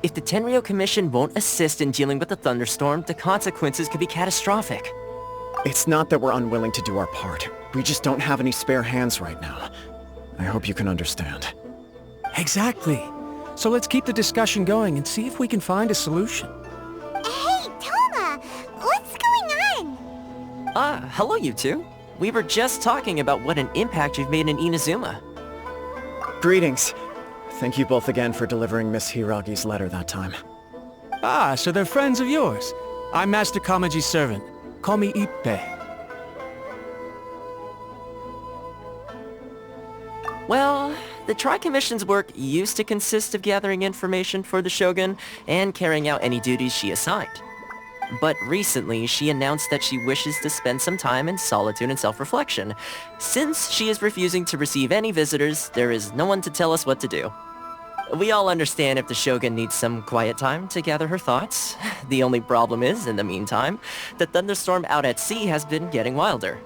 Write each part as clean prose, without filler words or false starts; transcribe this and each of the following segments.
If the Tenryou Commission won't assist in dealing with the thunderstorm, the consequences could be catastrophic. It's not that we're unwilling to do our part. We just don't have any spare hands right now. I hope you can understand. Exactly. So let's keep the discussion going and see if we can find a solution. Hey, Toma! What's going on? Hello you two. We were just talking about what an impact you've made in Inazuma. Greetings. Thank you both again for delivering Miss Hiragi's letter that time. Ah, so they're friends of yours. I'm Master Kamaji's servant. Call me Ippei. Well, the Tri-Commission's work used to consist of gathering information for the Shogun and carrying out any duties she assigned. But recently, she announced that she wishes to spend some time in solitude and self-reflection. Since she is refusing to receive any visitors, there is no one to tell us what to do. We all understand if the Shogun needs some quiet time to gather her thoughts. The only problem is, in the meantime, the thunderstorm out at sea has been getting wilder.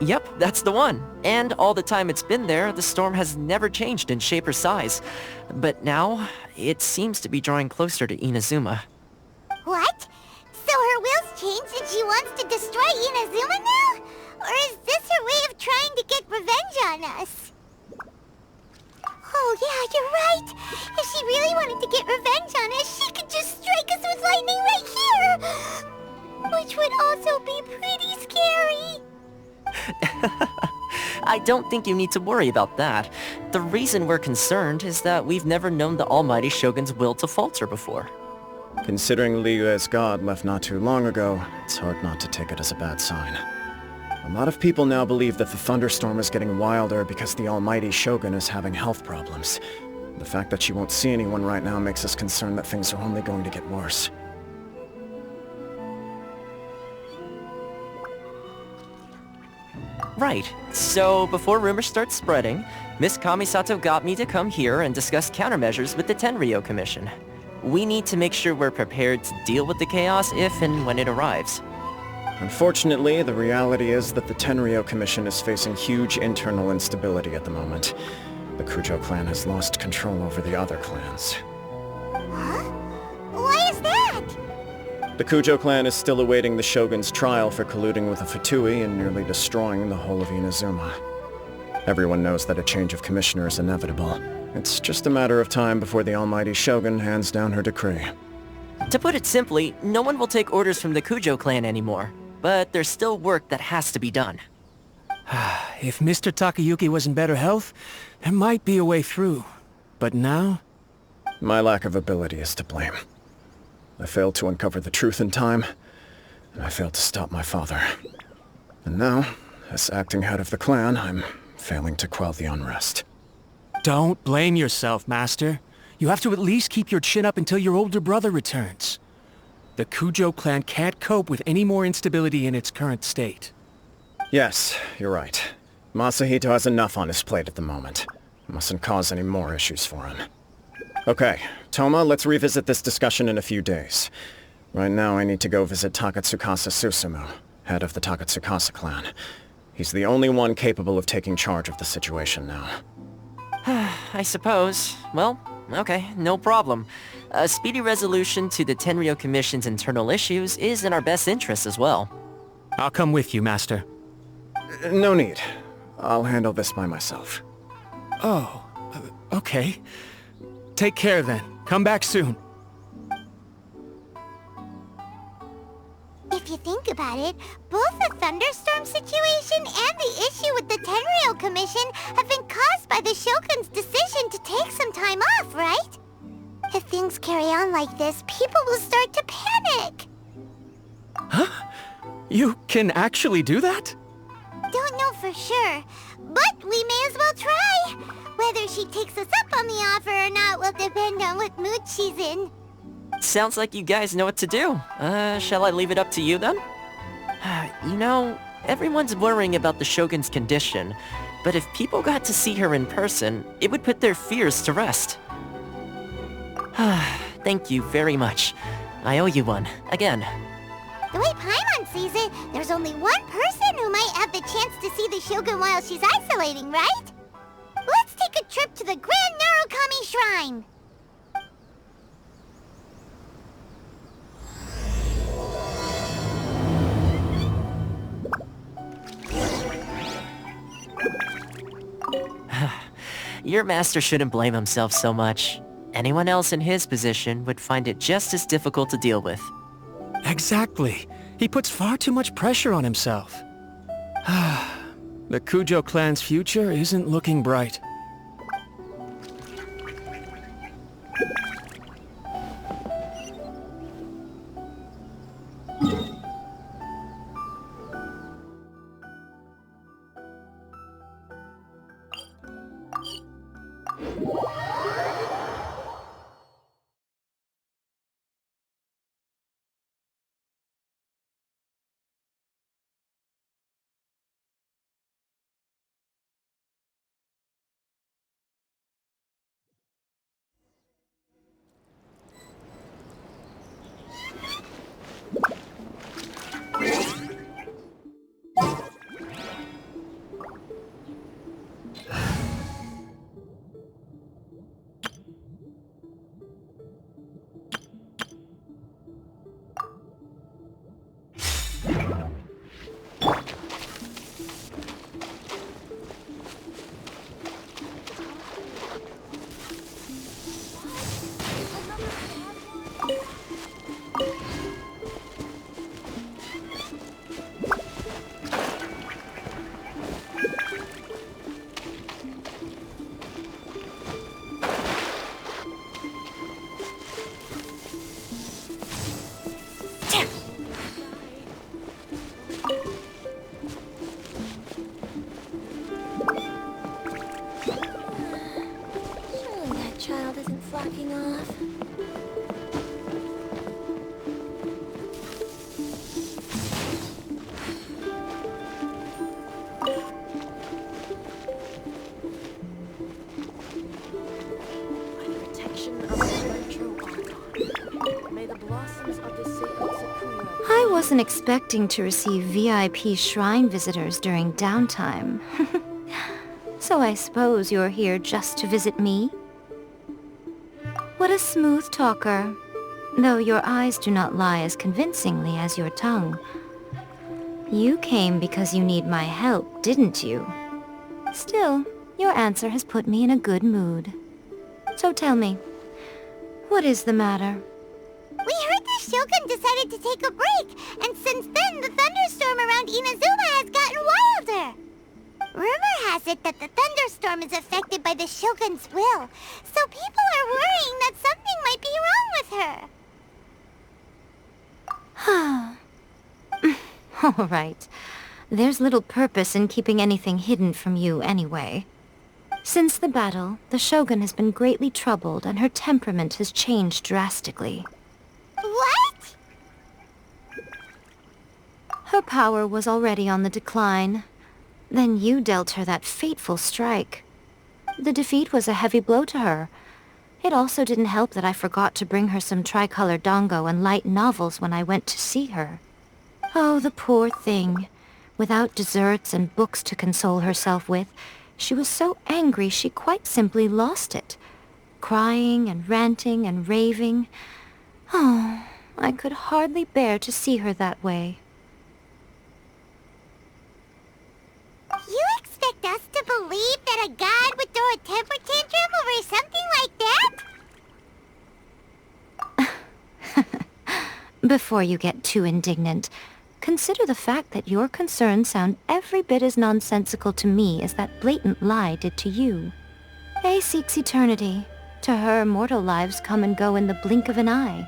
Yep, that's the one. And all the time it's been there, the storm has never changed in shape or size. But now, it seems to be drawing closer to Inazuma. What? So her will's changed and she wants to destroy Inazuma now? Or is this her way of trying to get revenge on us? Oh yeah, you're right! If she really wanted to get revenge on us, she could just strike us with lightning right here! Which would also be pretty scary! I don't think you need to worry about that. The reason we're concerned is that we've never known the Almighty Shogun's will to falter before. Considering Liyue's god left not too long ago, it's hard not to take it as a bad sign. A lot of people now believe that the thunderstorm is getting wilder because the Almighty Shogun is having health problems. The fact that she won't see anyone right now makes us concerned that things are only going to get worse. Right. So, before rumors start spreading, Miss Kamisato got me to come here and discuss countermeasures with the Tenryou Commission. We need to make sure we're prepared to deal with the chaos if and when it arrives. Unfortunately, the reality is that the Tenryou Commission is facing huge internal instability at the moment. The Kujo clan has lost control over the other clans. Huh? Why is that? The Kujo clan is still awaiting the Shogun's trial for colluding with the Fatui and nearly destroying the whole of Inazuma. Everyone knows that a change of commissioner is inevitable. It's just a matter of time before the Almighty Shogun hands down her decree. To put it simply, no one will take orders from the Kujo clan anymore. But there's still work that has to be done. If Mr. Takayuki was in better health, there might be a way through. But now? My lack of ability is to blame. I failed to uncover the truth in time, and I failed to stop my father. And now, as acting head of the clan, I'm failing to quell the unrest. Don't blame yourself, Master. You have to at least keep your chin up until your older brother returns. The Kujo clan can't cope with any more instability in its current state. Yes, you're right. Masahito has enough on his plate at the moment. Mustn't cause any more issues for him. Okay, Toma, let's revisit this discussion in a few days. Right now I need to go visit Takatsukasa Susumu, head of the Takatsukasa clan. He's the only one capable of taking charge of the situation now. I suppose. Well, okay, no problem. A speedy resolution to the Tenryou Commission's internal issues is in our best interest as well. I'll come with you, Master. No need. I'll handle this by myself. Oh, okay. Take care then. Come back soon. If you think about it, both the thunderstorm situation and the issue with the Tenryou Commission have been caused by the Shogun's decision to take some time off, right? things carry on like this, people will start to panic. Huh? You can actually do that? Don't know for sure, but we may as well try. Whether she takes us up on the offer or not will depend on what mood she's in. Sounds like you guys know what to do. Shall I leave it up to you then? You know, everyone's worrying about the Shogun's condition, but if people got to see her in person, it would put their fears to rest. Thank you very much. I owe you one, again. The way Paimon sees it, there's only one person who might have the chance to see the Shogun while she's isolating, right? Let's take a trip to the Grand Narukami Shrine! Your master shouldn't blame himself so much. Anyone else in his position would find it just as difficult to deal with. Exactly. He puts far too much pressure on himself. The Kujo clan's future isn't looking bright. I wasn't expecting to receive VIP shrine visitors during downtime. So I suppose you're here just to visit me? What a smooth talker. Though your eyes do not lie as convincingly as your tongue. You came because you need my help, didn't you? Still, your answer has put me in a good mood. So tell me, what is the matter? We heard the Shogun decided to take a break, and since then the thunderstorm around Inazuma has gotten wilder. Rumor has it that the thunderstorm is affected by the Shogun's will, so people are worrying that something might be wrong with her. All right. There's little purpose in keeping anything hidden from you anyway. Since the battle, the Shogun has been greatly troubled and her temperament has changed drastically. What? Her power was already on the decline. Then you dealt her that fateful strike. The defeat was a heavy blow to her. It also didn't help that I forgot to bring her some tricolor dango and light novels when I went to see her. Oh, the poor thing. Without desserts and books to console herself with, she was so angry she quite simply lost it. Crying and ranting and raving. Oh, I could hardly bear to see her that way. You expect us to believe that a god would throw a temper tantrum over something like that? Before you get too indignant, consider the fact that your concerns sound every bit as nonsensical to me as that blatant lie did to you. A seeks eternity, To her, mortal lives come and go in the blink of an eye.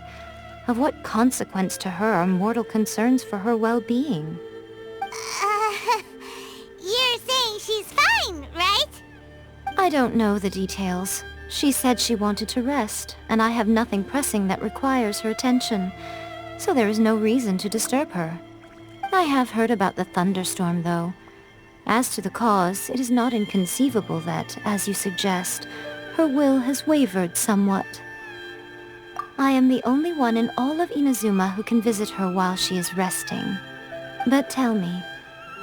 Of what consequence to her are mortal concerns for her well-being? You're saying she's fine, right? I don't know the details. She said she wanted to rest, and I have nothing pressing that requires her attention, so there is no reason to disturb her. I have heard about the thunderstorm, though. As to the cause, it is not inconceivable that, as you suggest, her will has wavered somewhat. I am the only one in all of Inazuma who can visit her while she is resting. But tell me,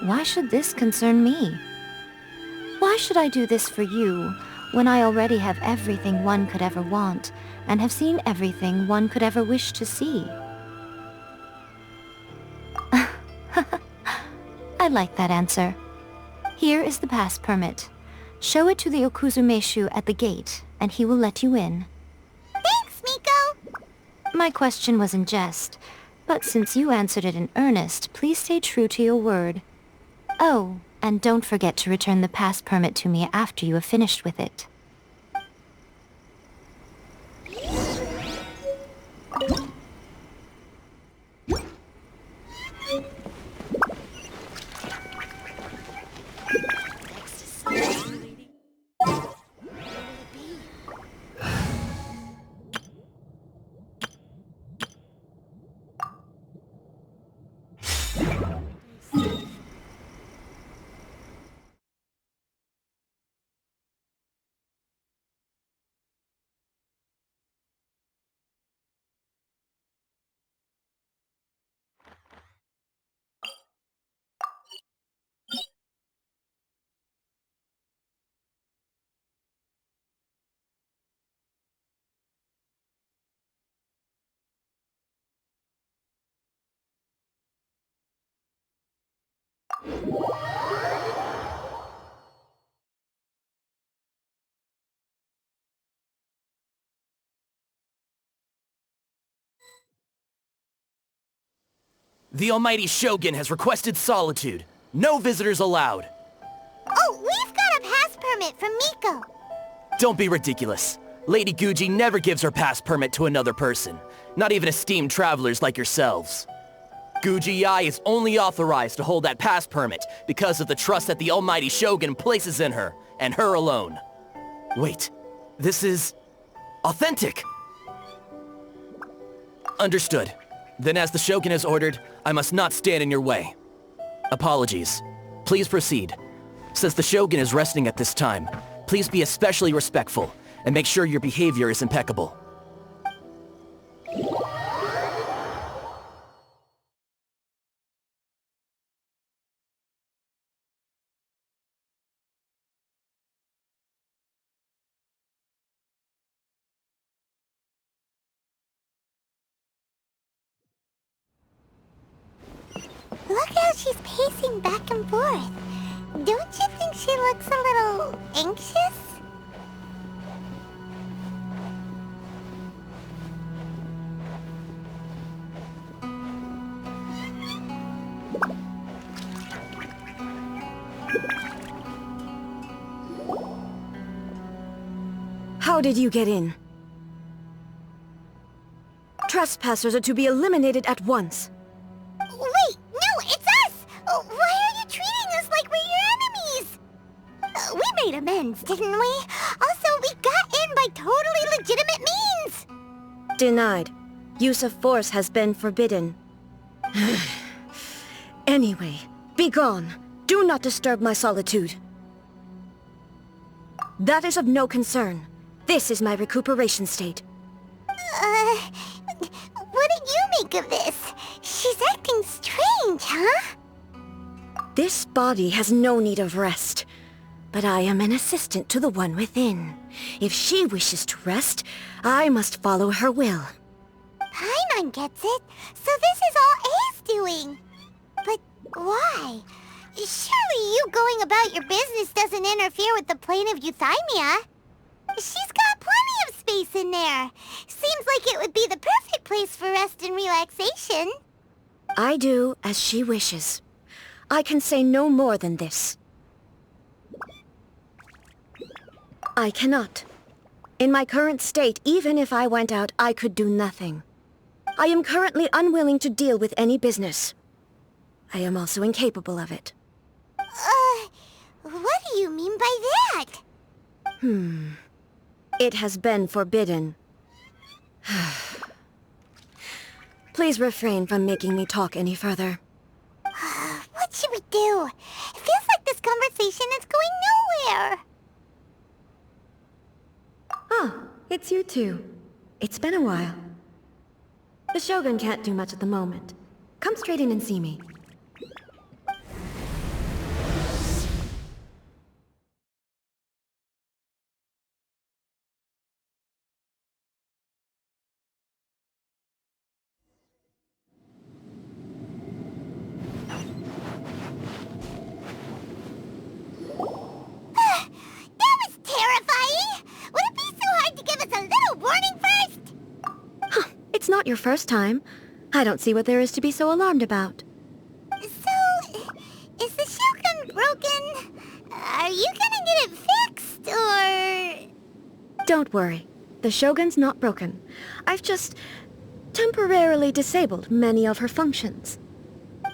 why should this concern me? Why should I do this for you, when I already have everything one could ever want, and have seen everything one could ever wish to see? I like that answer. Here is the pass permit. Show it to the Okuzumeshu at the gate, and he will let you in. Thanks, Miko! My question was in jest, but since you answered it in earnest, please stay true to your word. Oh, and don't forget to return the pass permit to me after you have finished with it. The almighty Shogun has requested solitude. No visitors allowed. Oh, we've got a pass permit from Miko. Don't be ridiculous. Lady Guji never gives her pass permit to another person, not even esteemed travelers like yourselves. Guji-ai is only authorized to hold that pass permit because of the trust that the almighty Shogun places in her, and her alone. Wait, this is authentic. Understood. Then as the Shogun has ordered, I must not stand in your way. Apologies. Please proceed. Since the Shogun is resting at this time, please be especially respectful, and make sure your behavior is impeccable. Look how she's pacing back and forth. Don't you think she looks a little anxious? How did you get in? Trespassers are to be eliminated at once. Wait, no, it's us! Why are you treating us like we're your enemies? We made amends, didn't we? Also, we got in by totally legitimate means! Denied. Use of force has been forbidden. Anyway, be gone. Do not disturb my solitude. That is of no concern. This is my recuperation state. What do you make of this? She's acting strange, huh? This body has no need of rest. But I am an assistant to the one within. If she wishes to rest, I must follow her will. Paimon gets it. So this is all A's doing. But why? Surely you going about your business doesn't interfere with the plane of euthymia. She's got plenty of space in there. Seems like it would be the perfect place for rest and relaxation. I do as she wishes. I can say no more than this. I cannot. In my current state, even if I went out, I could do nothing. I am currently unwilling to deal with any business. I am also incapable of it. What do you mean by that? It has been forbidden. Please refrain from making me talk any further. What should we do? It feels like this conversation is going nowhere. Oh, it's you two. It's been a while. The Shogun can't do much at the moment. Come straight in and see me. It's not your first time. I don't see what there is to be so alarmed about. So, is the Shogun broken? Are you gonna get it fixed, or...? Don't worry. The Shogun's not broken. I've just temporarily disabled many of her functions.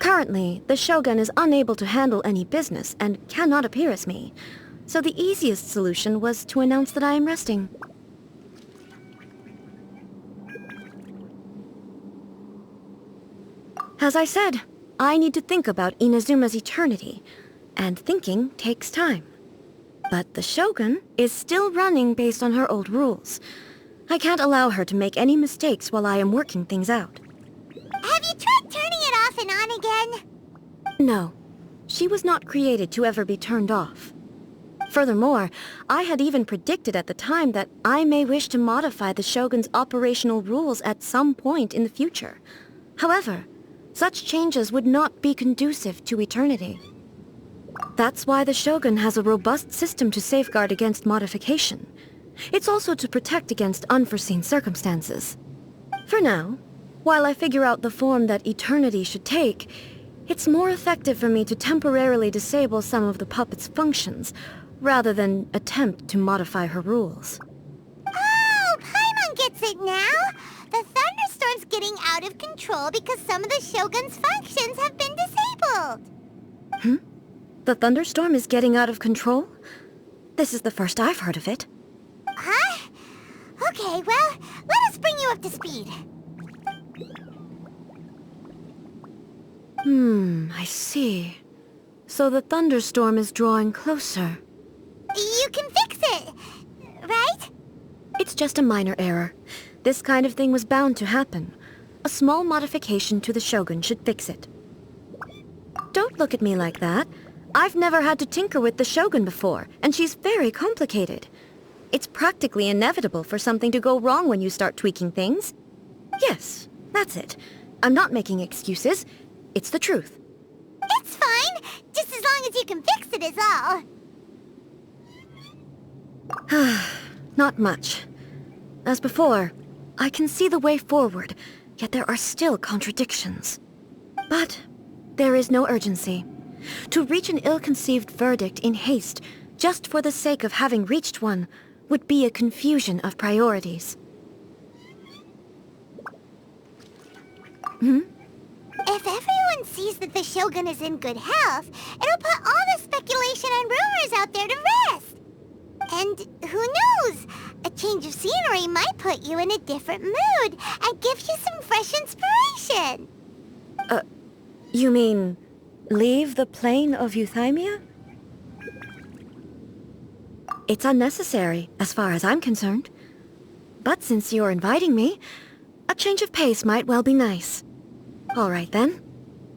Currently, the Shogun is unable to handle any business and cannot appear as me. So the easiest solution was to announce that I am resting. As I said, I need to think about Inazuma's eternity, and thinking takes time. But the Shogun is still running based on her old rules. I can't allow her to make any mistakes while I am working things out. Have you tried turning it off and on again? No. She was not created to ever be turned off. Furthermore, I had even predicted at the time that I may wish to modify the Shogun's operational rules at some point in the future. However, such changes would not be conducive to eternity. That's why the Shogun has a robust system to safeguard against modification. It's also to protect against unforeseen circumstances. For now, while I figure out the form that eternity should take, it's more effective for me to temporarily disable some of the puppet's functions, rather than attempt to modify her rules. Oh, Paimon gets it now! The thunderstorm's getting out of control because some of the Shogun's functions have been disabled. The thunderstorm is getting out of control? This is the first I've heard of it. Huh? Okay, well, let us bring you up to speed. I see. So the thunderstorm is drawing closer. You can fix it, right? It's just a minor error. This kind of thing was bound to happen. A small modification to the Shogun should fix it. Don't look at me like that. I've never had to tinker with the Shogun before, and she's very complicated. It's practically inevitable for something to go wrong when you start tweaking things. Yes, that's it. I'm not making excuses. It's the truth. It's fine, just as long as you can fix it is all. Not much. As before, I can see the way forward, yet there are still contradictions. But there is no urgency. To reach an ill-conceived verdict in haste, just for the sake of having reached one, would be a confusion of priorities. If everyone sees that the Shogun is in good health, it'll put all the speculation and rumors out there to rest. And who knows? A change of scenery might put you in a different mood and give you some fresh inspiration. You mean, leave the plane of euthymia? It's unnecessary, as far as I'm concerned. But since you're inviting me, a change of pace might well be nice. All right then.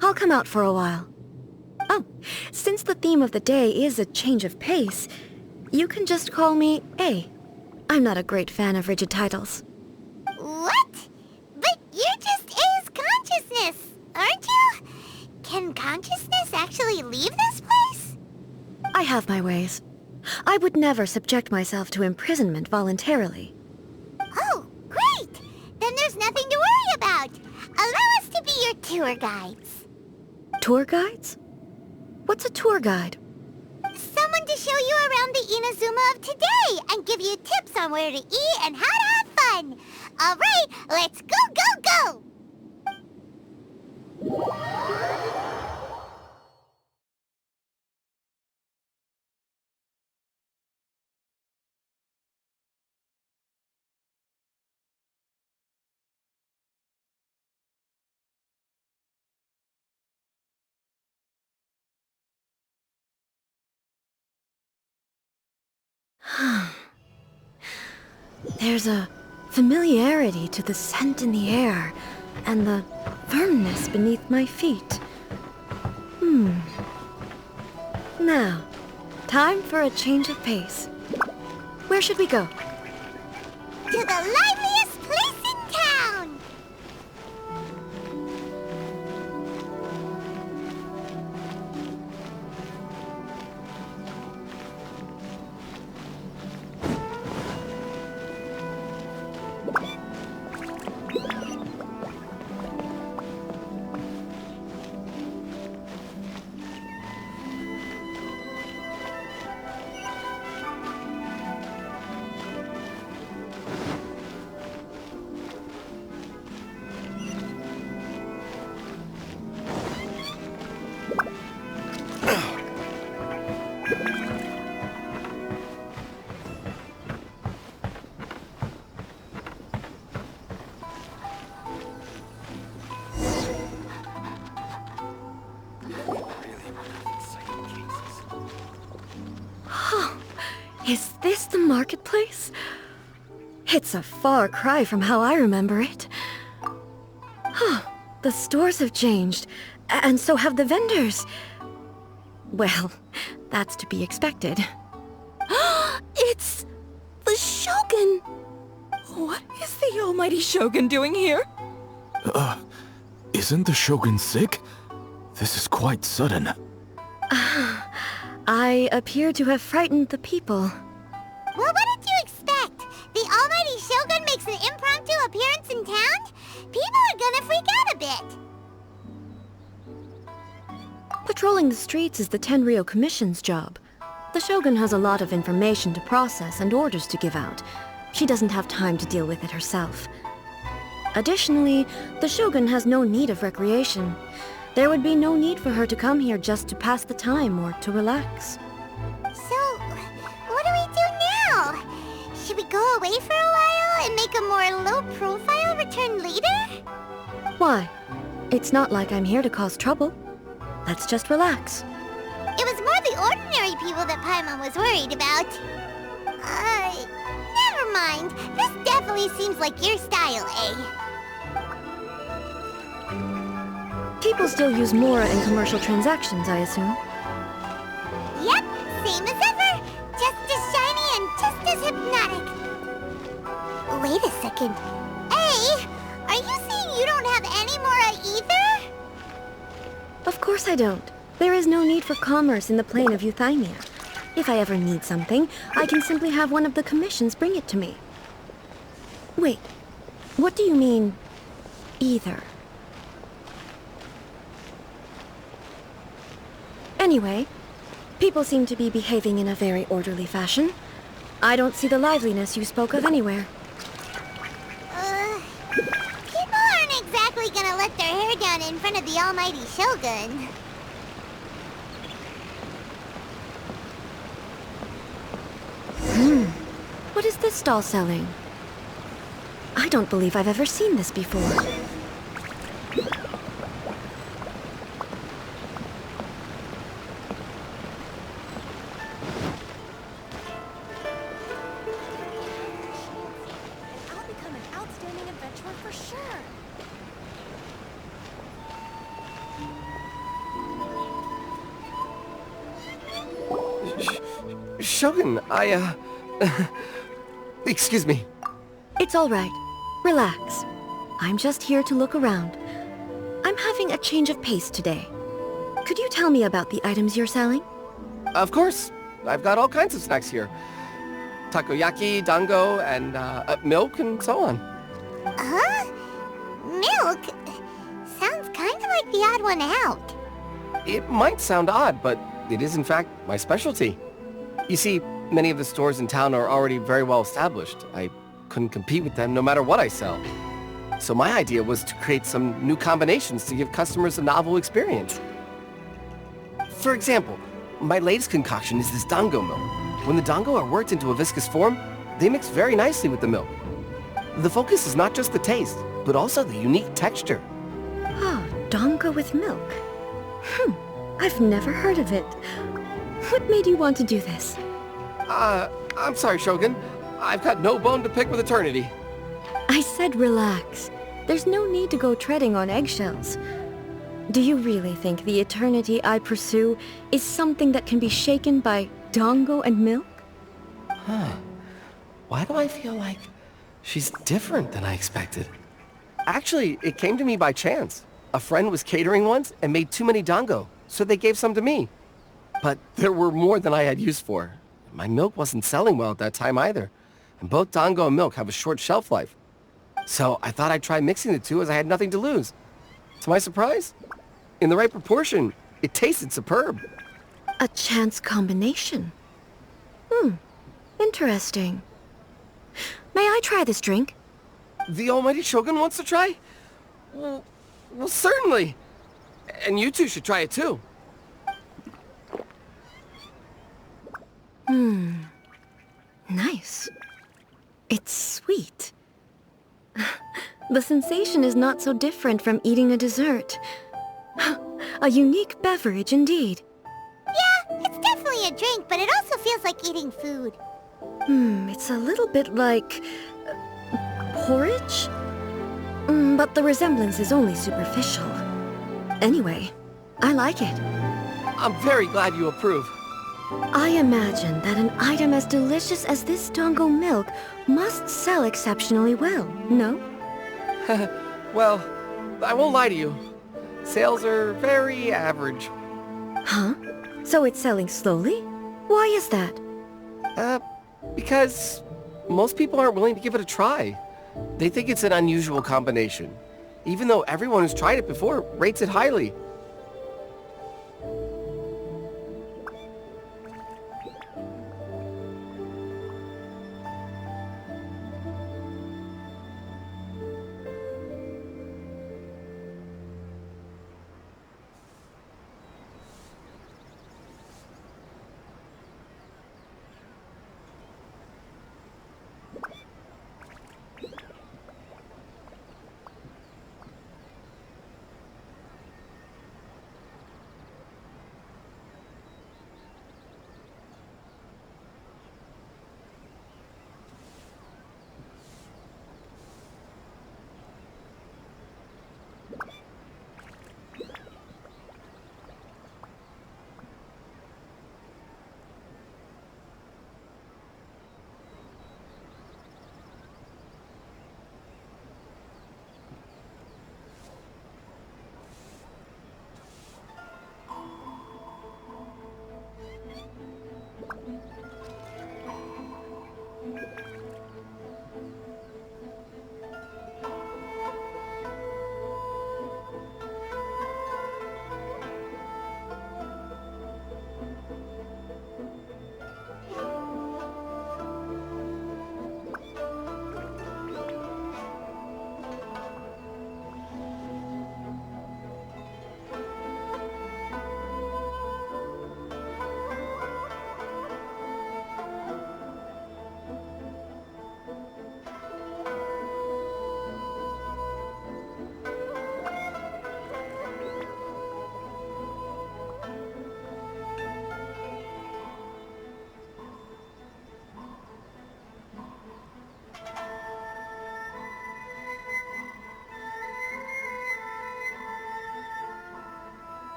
I'll come out for a while. Oh, since the theme of the day is a change of pace, you can just call me A. I'm not a great fan of rigid titles. What? But you're just A's consciousness, aren't you? Can consciousness actually leave this place? I have my ways. I would never subject myself to imprisonment voluntarily. Oh, great! Then there's nothing to worry about. Allow us to be your tour guides. Tour guides? What's a tour guide? someone to show you around the Inazuma of today and give you tips on where to eat and how to have fun. All right, let's go, go, go! There's a familiarity to the scent in the air, and the firmness beneath my feet. Now, time for a change of pace. Where should we go? To the liveliest place in town! Is this the marketplace? It's a far cry from how I remember it. The stores have changed, and so have the vendors. Well, that's to be expected. It's the Shogun! What is the almighty Shogun doing here? Isn't the Shogun sick? This is quite sudden. I appear to have frightened the people. Well, what did you expect? The almighty Shogun makes an impromptu appearance in town? People are gonna freak out a bit. Patrolling the streets is the Tenryou Commission's job. The Shogun has a lot of information to process and orders to give out. She doesn't have time to deal with it herself. Additionally, the Shogun has no need of recreation. There would be no need for her to come here just to pass the time or to relax. So, what do we do now? Should we go away for a while and make a more low-profile return later? Why? It's not like I'm here to cause trouble. Let's just relax. It was more the ordinary people that Paimon was worried about. Never mind. This definitely seems like your style, eh? People still use Mora in commercial transactions, I assume. Yep, same as ever. Just as shiny and just as hypnotic. Wait a second. Hey, are you saying you don't have any Mora either? Of course I don't. There is no need for commerce in the plane of Euthymia. If I ever need something, I can simply have one of the commissions bring it to me. Wait, what do you mean, either? Anyway, people seem to be behaving in a very orderly fashion. I don't see the liveliness you spoke of anywhere. People aren't exactly gonna let their hair down in front of the almighty Shogun. What is this stall selling? I don't believe I've ever seen this before. I'll become an outstanding adventurer for sure. Shogun, excuse me. It's all right. Relax. I'm just here to look around. I'm having a change of pace today. Could you tell me about the items you're selling? Of course. I've got all kinds of snacks here. Takoyaki, dango, and milk, and so on. Huh? Milk? Sounds kind of like the odd one out. It might sound odd, but it is in fact my specialty. You see, many of the stores in town are already very well established. I couldn't compete with them no matter what I sell. So my idea was to create some new combinations to give customers a novel experience. For example, my latest concoction is this dango milk. When the dango are worked into a viscous form, they mix very nicely with the milk. The focus is not just the taste, but also the unique texture. Oh, dango with milk. I've never heard of it. What made you want to do this? I'm sorry, Shogun. I've got no bone to pick with eternity. I said relax. There's no need to go treading on eggshells. Do you really think the eternity I pursue is something that can be shaken by dango and milk? Why do I feel like she's different than I expected? Actually, it came to me by chance. A friend was catering once and made too many dango, so they gave some to me. But there were more than I had use for. My milk wasn't selling well at that time either, and both dango and milk have a short shelf life. So I thought I'd try mixing the two as I had nothing to lose. To my surprise, in the right proportion, it tasted superb. A chance combination. Interesting. May I try this drink? The almighty Shogun wants to try? Well, certainly. And you two should try it too. Nice. It's sweet. The sensation is not so different from eating a dessert. A unique beverage indeed. Yeah, it's definitely a drink, but it also feels like eating food. It's a little bit like... porridge? But the resemblance is only superficial. Anyway, I like it. I'm very glad you approve. I imagine that an item as delicious as this dango milk must sell exceptionally well, no? Well, I won't lie to you. Sales are very average. Huh? So it's selling slowly? Why is that? Because most people aren't willing to give it a try. They think it's an unusual combination, even though everyone who's tried it before rates it highly.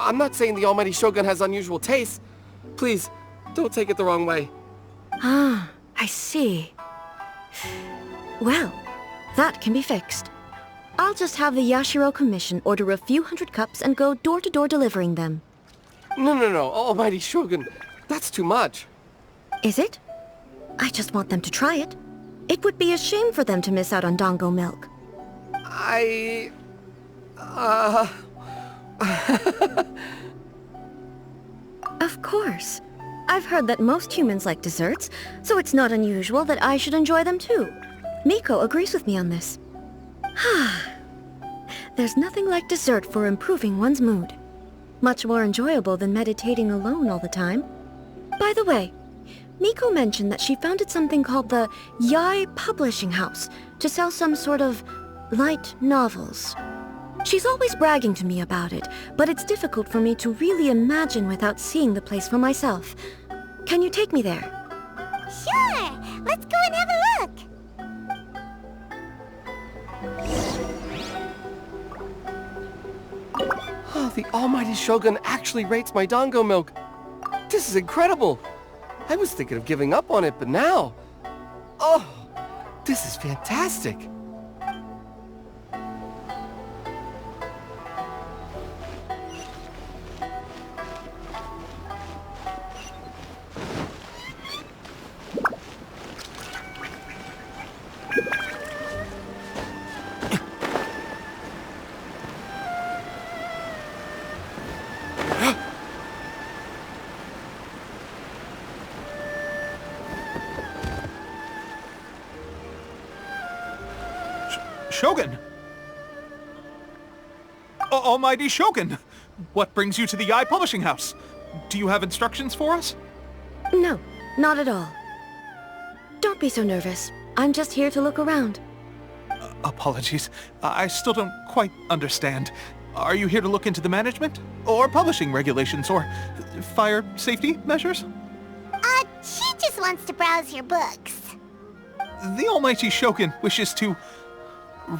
I'm not saying the Almighty Shogun has unusual tastes. Please, don't take it the wrong way. Ah, I see. Well, that can be fixed. I'll just have the Yashiro Commission order a few hundred cups and go door-to-door delivering them. No, Almighty Shogun. That's too much. Is it? I just want them to try it. It would be a shame for them to miss out on dango milk. Of course. I've heard that most humans like desserts, so it's not unusual that I should enjoy them too. Miko agrees with me on this. There's nothing like dessert for improving one's mood. Much more enjoyable than meditating alone all the time. By the way, Miko mentioned that she founded something called the Yai Publishing House to sell some sort of light novels. She's always bragging to me about it, but it's difficult for me to really imagine without seeing the place for myself. Can you take me there? Sure! Let's go and have a look! Oh, the Almighty Shogun actually rates my dango milk. This is incredible. I was thinking of giving up on it, but now... Oh, this is fantastic. Shogun! Almighty Shogun! What brings you to the Yai Publishing House? Do you have instructions for us? No, not at all. Don't be so nervous. I'm just here to look around. Apologies. I still don't quite understand. Are you here to look into the management? Or publishing regulations? Or fire safety measures? She just wants to browse your books. The Almighty Shogun wishes to...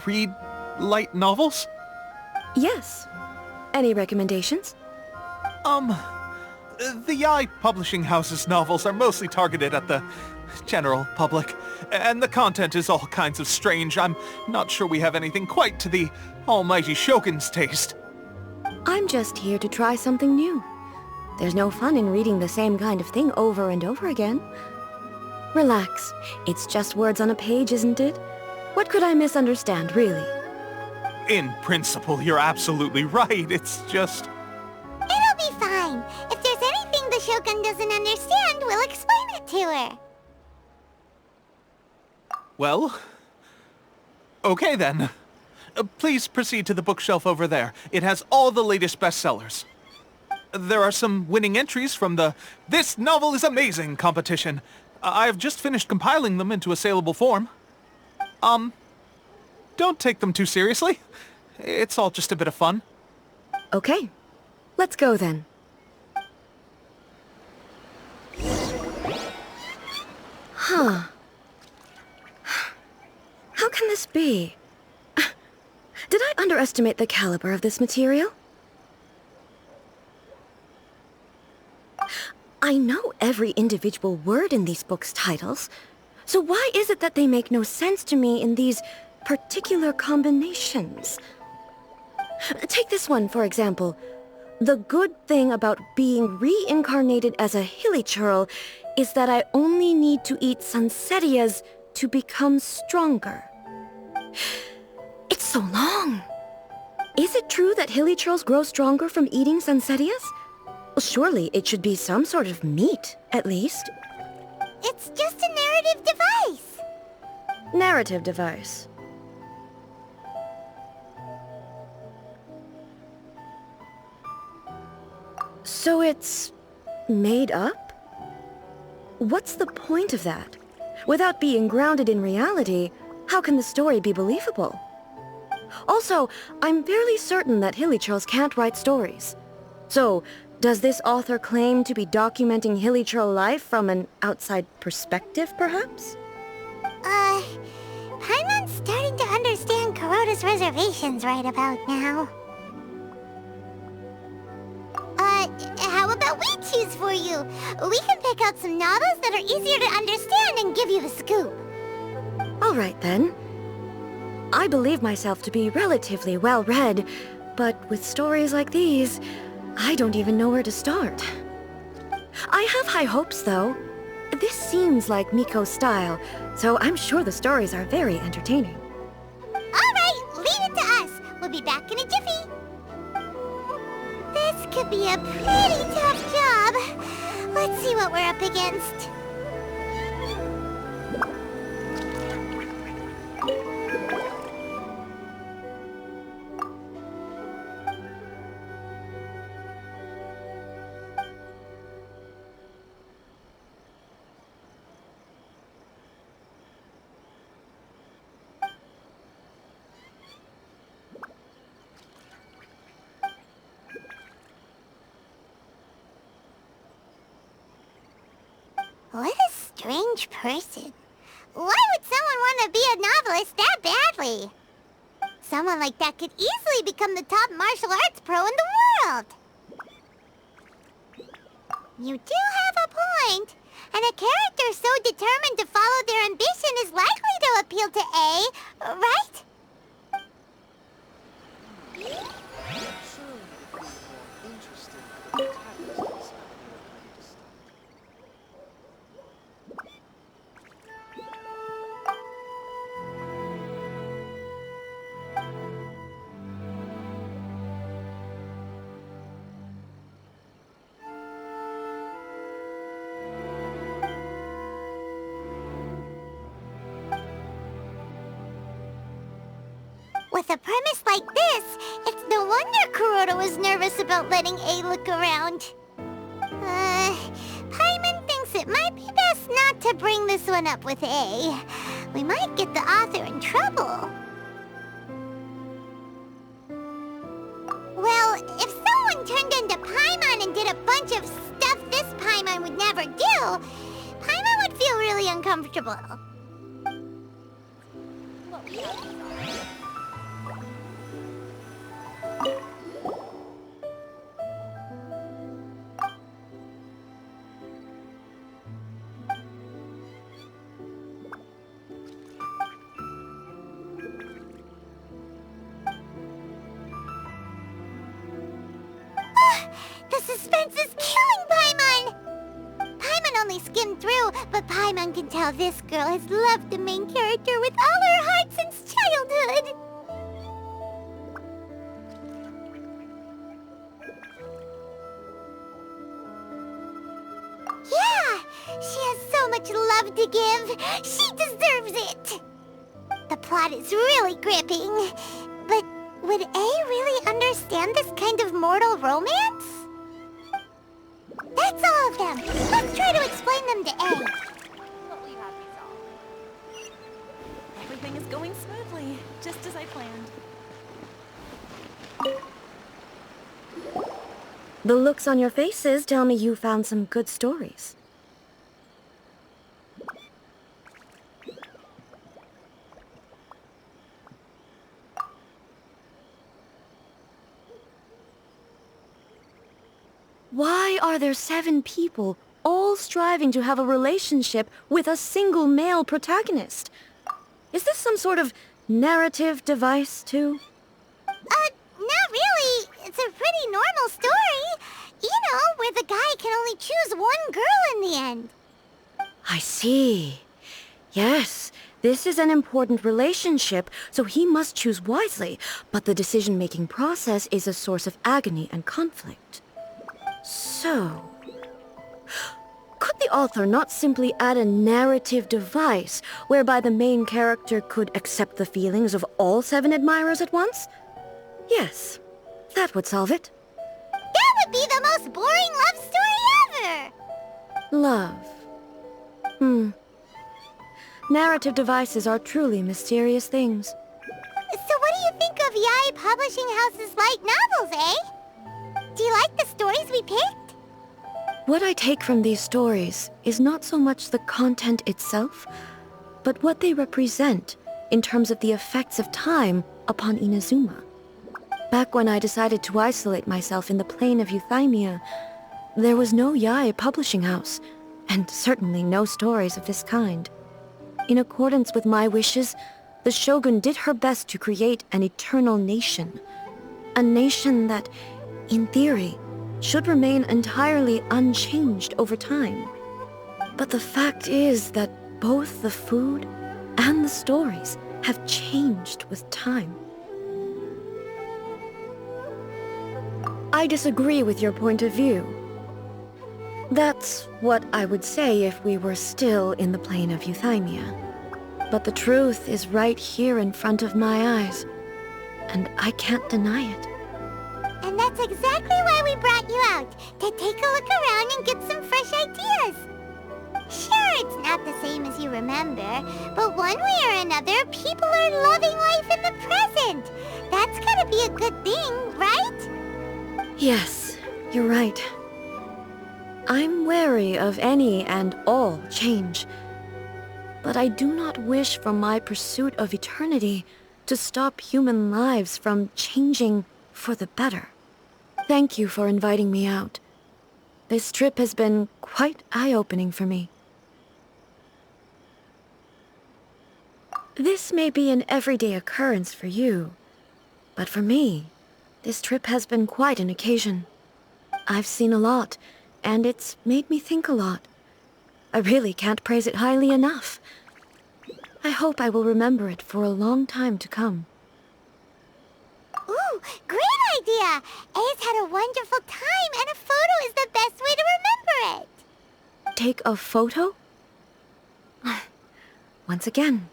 read light novels? Yes. Any recommendations? The Yai Publishing House's novels are mostly targeted at the general public, and the content is all kinds of strange. I'm not sure we have anything quite to the Almighty Shogun's taste. I'm just here to try something new. There's no fun in reading the same kind of thing over and over again. Relax. It's just words on a page, isn't it? What could I misunderstand, really? In principle, you're absolutely right. It's just... It'll be fine. If there's anything the Shogun doesn't understand, we'll explain it to her. Well... okay then. Please proceed to the bookshelf over there. It has all the latest bestsellers. There are some winning entries from the This Novel is Amazing competition. I've just finished compiling them into a saleable form. Don't take them too seriously. It's all just a bit of fun. Okay. Let's go then. Huh. How can this be? Did I underestimate the caliber of this material? I know every individual word in these books' titles, so why is it that they make no sense to me in these particular combinations? Take this one, for example. The good thing about being reincarnated as a hilly churl is that I only need to eat sanserias to become stronger. It's so long. Is it true that hilly churls grow stronger from eating sanserias? Surely it should be some sort of meat, at least. It's just a narrative device. Narrative device. So it's... made up? What's the point of that? Without being grounded in reality, how can the story be believable? Also, I'm fairly certain that hilly churls can't write stories. So, does this author claim to be documenting hilly churl life from an outside perspective, perhaps? Paimon's starting to understand Kuroda's reservations right about now. issues for you. We can pick out some novels that are easier to understand and give you the scoop. All right, then. I believe myself to be relatively well-read, but with stories like these, I don't even know where to start. I have high hopes, though. This seems like Miko's style, so I'm sure the stories are very entertaining. All right, leave it to us. We'll be back in a jiffy. This could be a pretty tough job. Let's see what we're up against. What a strange person. Why would someone want to be a novelist that badly? Someone like that could easily become the top martial arts pro in the world. You do have a point. And a character so determined to follow their ambition is likely to appeal to A, right? With a premise like this, it's no wonder Kuroda was nervous about letting A look around. Paimon thinks it might be best not to bring this one up with A. We might get the author in trouble. Well, if someone turned into Paimon and did a bunch of stuff this Paimon would never do, Paimon would feel really uncomfortable. The suspense is killing Paimon! Paimon only skimmed through, but Paimon can tell this girl has loved the main character with all her heart since childhood. Yeah, she has so much love to give. She deserves it. The plot is really gripping, but would A really understand this kind of mortal romance? That's all of them. Let's try to explain them to A. Everything is going smoothly, just as I planned. The looks on your faces tell me you found some good stories. Why are there 7 people, all striving to have a relationship with a single male protagonist? Is this some sort of narrative device, too? Not really. It's a pretty normal story. You know, where the guy can only choose one girl in the end. I see. Yes, this is an important relationship, so he must choose wisely, but the decision-making process is a source of agony and conflict. So, could the author not simply add a narrative device whereby the main character could accept the feelings of all 7 admirers at once? Yes, that would solve it. That would be the most boring love story ever! Love. Narrative devices are truly mysterious things. So what do you think of Yae Publishing House's light novels, eh? Do you like the stories we picked? What I take from these stories is not so much the content itself, but what they represent in terms of the effects of time upon Inazuma. Back when I decided to isolate myself in the plane of euthymia, there was no Yae publishing house, and certainly no stories of this kind. In accordance with my wishes, the Shogun did her best to create an eternal nation. A nation that, in theory, should remain entirely unchanged over time. But the fact is that both the food and the stories have changed with time. I disagree with your point of view. That's what I would say if we were still in the plane of euthymia. But the truth is right here in front of my eyes, and I can't deny it. And that's exactly why we brought you out, to take a look around and get some fresh ideas. Sure, it's not the same as you remember, but one way or another, people are loving life in the present. That's gotta be a good thing, right? Yes, you're right. I'm wary of any and all change, but I do not wish for my pursuit of eternity to stop human lives from changing for the better. Thank you for inviting me out. This trip has been quite eye-opening for me. This may be an everyday occurrence for you, but for me, this trip has been quite an occasion. I've seen a lot, and it's made me think a lot. I really can't praise it highly enough. I hope I will remember it for a long time to come. Ooh, great idea! A's had a wonderful time, and a photo is the best way to remember it. Take a photo? Once again,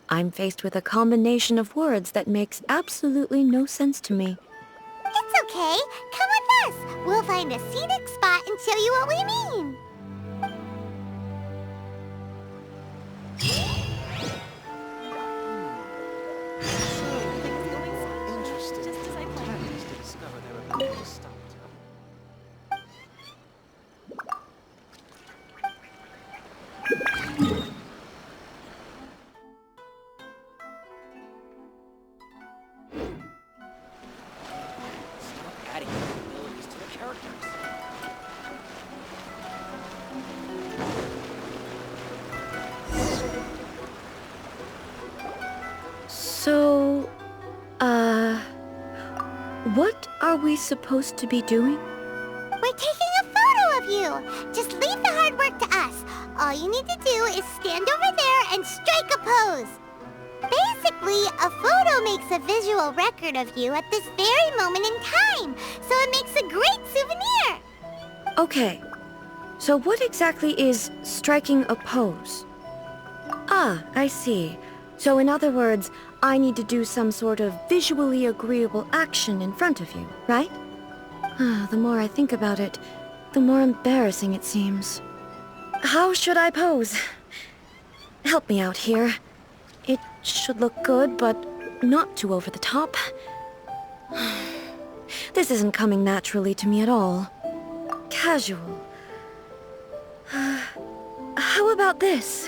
I'm faced with a combination of words that makes absolutely no sense to me. It's okay. Come with us. We'll find a scenic spot and show you what we mean. Adding abilities to the characters. So, what are we supposed to be doing? We're taking a photo of you. Just leave the hard work to us. All you need to do is stand over there and strike a pose. Basically, a photo makes a visual record of you at this very moment in time, so it makes a great souvenir. Okay, so what exactly is striking a pose? Ah, I see. So in other words, I need to do some sort of visually agreeable action in front of you, right? The more I think about it, the more embarrassing it seems. How should I pose? Help me out here. It should look good, but not too over the top. This isn't coming naturally to me at all. Casual. How about this?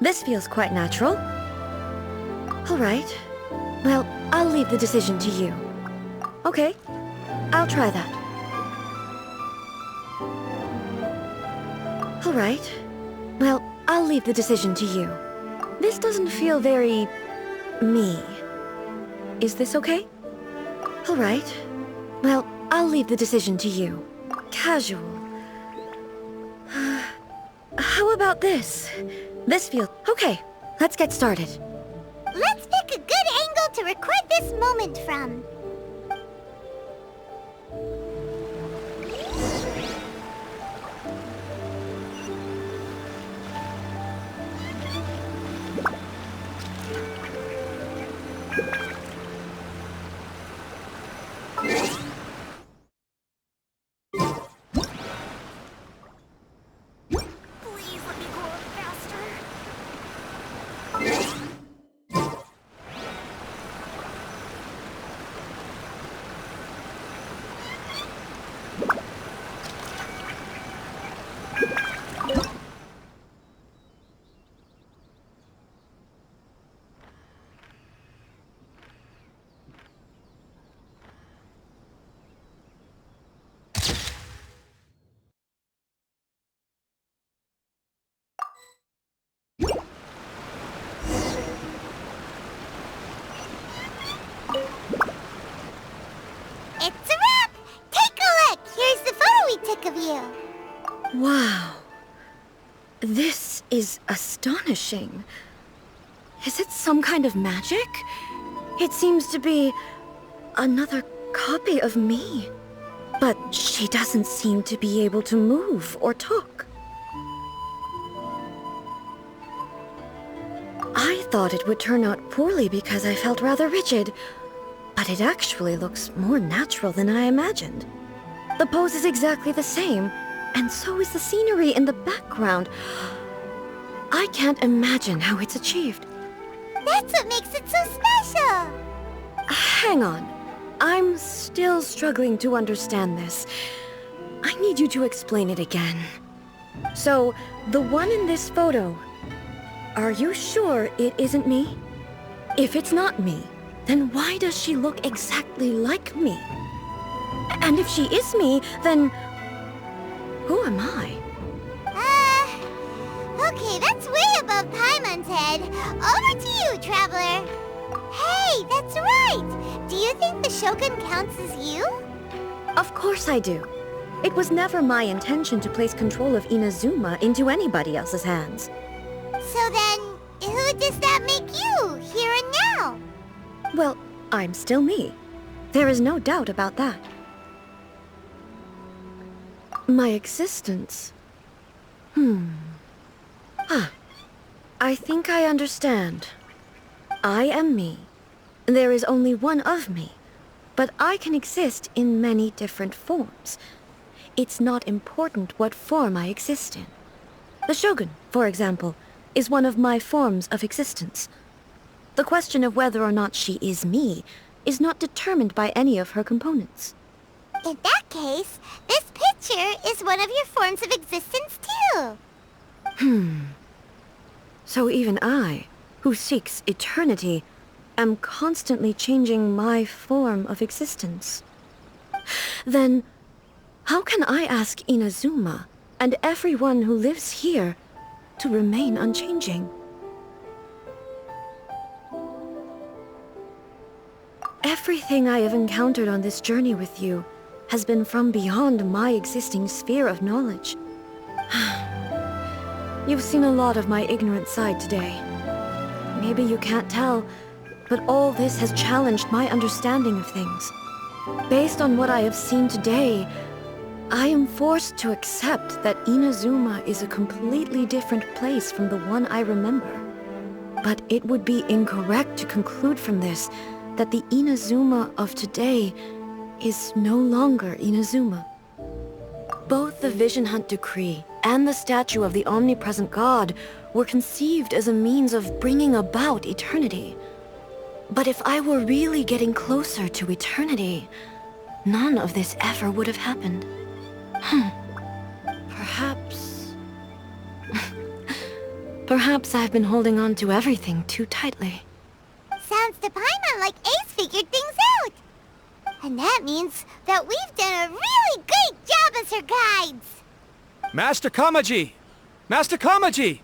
This feels quite natural. All right. Well, I'll leave the decision to you. Okay, I'll try that. All right. Well, I'll leave the decision to you. This doesn't feel very... me. Is this okay? All right. Well, I'll leave the decision to you. Casual. How about this? This feels... Okay, let's get started. Let's pick a good angle to record this moment from. Wow. This is astonishing. Is it some kind of magic? It seems to be another copy of me. But she doesn't seem to be able to move or talk. I thought it would turn out poorly because I felt rather rigid, but it actually looks more natural than I imagined. The pose is exactly the same, and so is the scenery in the background. I can't imagine how it's achieved. That's what makes it so special! Hang on. I'm still struggling to understand this. I need you to explain it again. So, the one in this photo, are you sure it isn't me? If it's not me, then why does she look exactly like me? And if she is me, then who am I? Okay, that's way above Paimon's head. Over to you, Traveler. Hey, that's right! Do you think the Shogun counts as you? Of course I do. It was never my intention to place control of Inazuma into anybody else's hands. So then, who does that make you, here and now? Well, I'm still me. There is no doubt about that. My existence... I think I understand. I am me. There is only one of me, but I can exist in many different forms. It's not important what form I exist in. The Shogun, for example, is one of my forms of existence. The question of whether or not she is me is not determined by any of her components. In that case, this picture is one of your forms of existence too. So even I, who seeks eternity, am constantly changing my form of existence. Then, how can I ask Inazuma and everyone who lives here to remain unchanging? Everything I have encountered on this journey with you has been from beyond my existing sphere of knowledge. You've seen a lot of my ignorant side today. Maybe you can't tell, but all this has challenged my understanding of things. Based on what I have seen today, I am forced to accept that Inazuma is a completely different place from the one I remember. But it would be incorrect to conclude from this that the Inazuma of today is no longer Inazuma. Both the Vision Hunt Decree and the statue of the omnipresent god were conceived as a means of bringing about eternity. But if I were really getting closer to eternity, none of this ever would have happened. Perhaps... Perhaps I've been holding on to everything too tightly. Sounds to Paimon like Ace figured things out. And that means that we've done a really great job as her guides. Master Kamaji! Master Kamaji!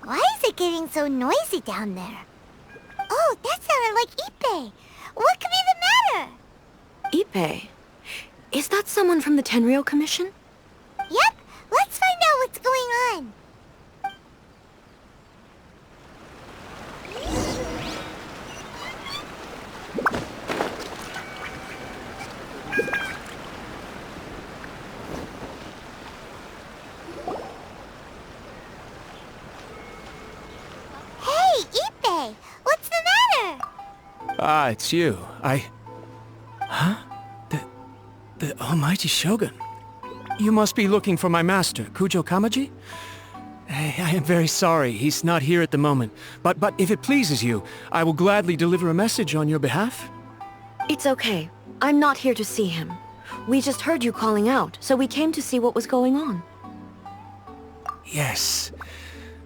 Why is it getting so noisy down there? Oh, that sounded like Ippei. What could be the matter? Ippei? Is that someone from the Tenryou Commission? Yep, let's find out what's going on. Hey, Ippei, what's the matter? Ah, it's you. Huh? The almighty Shogun. You must be looking for my master, Kujo Kamaji? I am very sorry, he's not here at the moment. But if it pleases you, I will gladly deliver a message on your behalf. It's okay. I'm not here to see him. We just heard you calling out, so we came to see what was going on. Yes.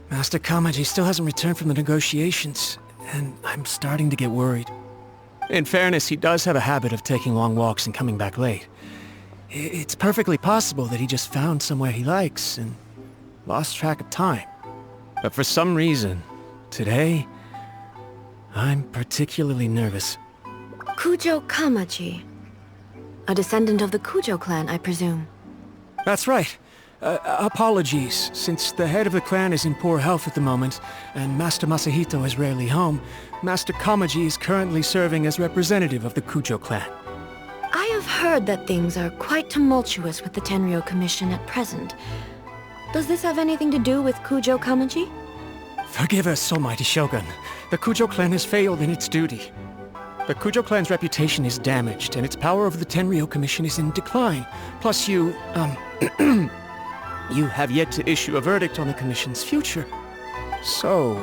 Master Kamaji still hasn't returned from the negotiations, and I'm starting to get worried. In fairness, he does have a habit of taking long walks and coming back late. It's perfectly possible that he just found somewhere he likes and lost track of time. But for some reason, today, I'm particularly nervous. Kujo Kamaji. A descendant of the Kujo clan, I presume. That's right. Apologies, since the head of the clan is in poor health at the moment, and Master Masahito is rarely home, Master Kamaji is currently serving as representative of the Kujo clan. I have heard that things are quite tumultuous with the Tenryo Commission at present. Does this have anything to do with Kujo Kamaji? Forgive us, Almighty Shogun. The Kujo clan has failed in its duty. The Kujo clan's reputation is damaged, and its power over the Tenryo Commission is in decline. Plus you have yet to issue a verdict on the Commission's future. So,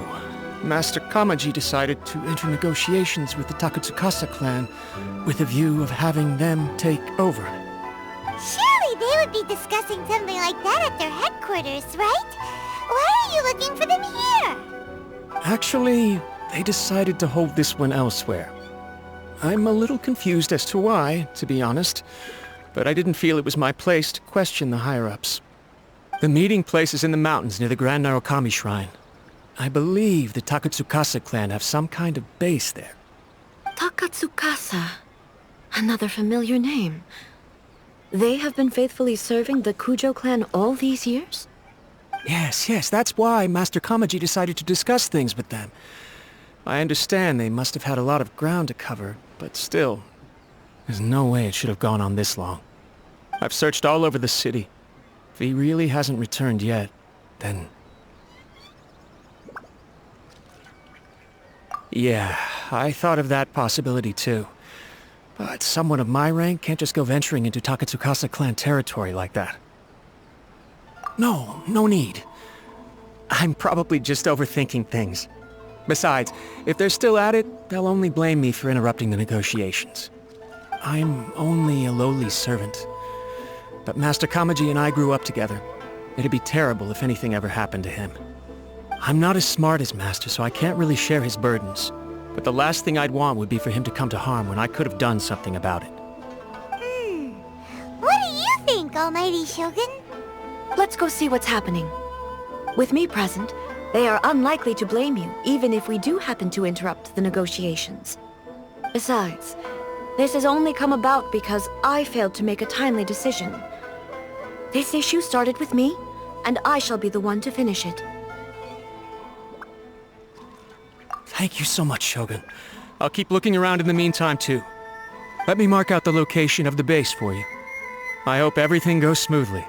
Master Kamaji decided to enter negotiations with the Takatsukasa clan with a view of having them take over. Surely they would be discussing something like that at their headquarters, right? Why are you looking for them here? Actually, they decided to hold this one elsewhere. I'm a little confused as to why, to be honest, but I didn't feel it was my place to question the higher-ups. The meeting place is in the mountains near the Grand Narukami Shrine. I believe the Takatsukasa clan have some kind of base there. Takatsukasa. Another familiar name. They have been faithfully serving the Kujo clan all these years? Yes, that's why Master Kamaji decided to discuss things with them. I understand they must have had a lot of ground to cover, but still, there's no way it should have gone on this long. I've searched all over the city. If he really hasn't returned yet, then... Yeah, I thought of that possibility too. But someone of my rank can't just go venturing into Takatsukasa clan territory like that. No need. I'm probably just overthinking things. Besides, if they're still at it, they'll only blame me for interrupting the negotiations. I'm only a lowly servant. But Master Kamaji and I grew up together. It'd be terrible if anything ever happened to him. I'm not as smart as Master, so I can't really share his burdens. But the last thing I'd want would be for him to come to harm when I could have done something about it. What do you think, Almighty Shogun? Let's go see what's happening. With me present, they are unlikely to blame you, even if we do happen to interrupt the negotiations. Besides, this has only come about because I failed to make a timely decision. This issue started with me, and I shall be the one to finish it. Thank you so much, Shogun. I'll keep looking around in the meantime, too. Let me mark out the location of the base for you. I hope everything goes smoothly.